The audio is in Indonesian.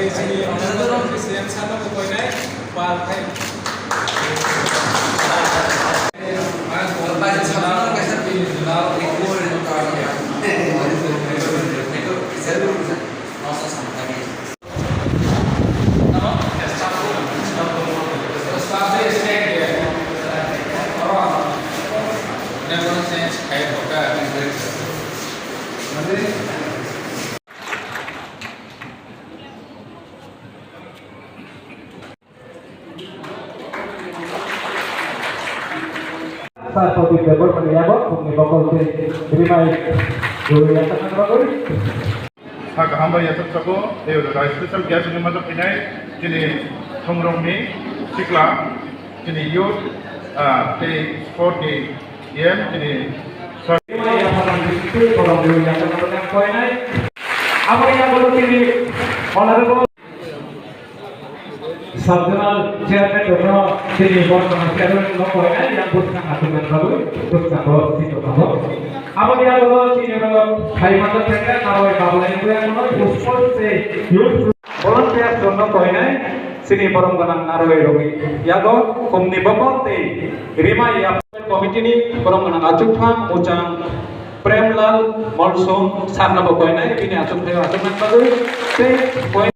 sini orang Presiden sana pokoknya partai. Partai sana kasar di dalam ekor itu kaya. Itu saya dulu masa sama kami. Nama? Terus partai stek ya. Orang. Never sense kayak bukan. Nanti saat publik dapur menilai bumi bakal terima guru yang tengah bagus. Hak hamba ya tetap dia udah special guest ini masuk ini jadi thongrong ni sikla jadi youth play sport di game jadi Terima yang orang itu orang guru yang tengah dengan poin naik. Apa yang baru kini honorable Sabdal Chairman Dono sini buat penasihat untuk poin naik yang bukan aturan baru bukan baru situ baru. Apa yang baru sini baru Kalimantan Tengah kalau kabel itu yang baru sport se youth volunteer Dono poin naik sini baru menang naruh romi. Ya go komni bapak te terima ya komite ini baru menang acung tham ucang Premlal Molsom sarna poin naik ini acung te acungan baru te poin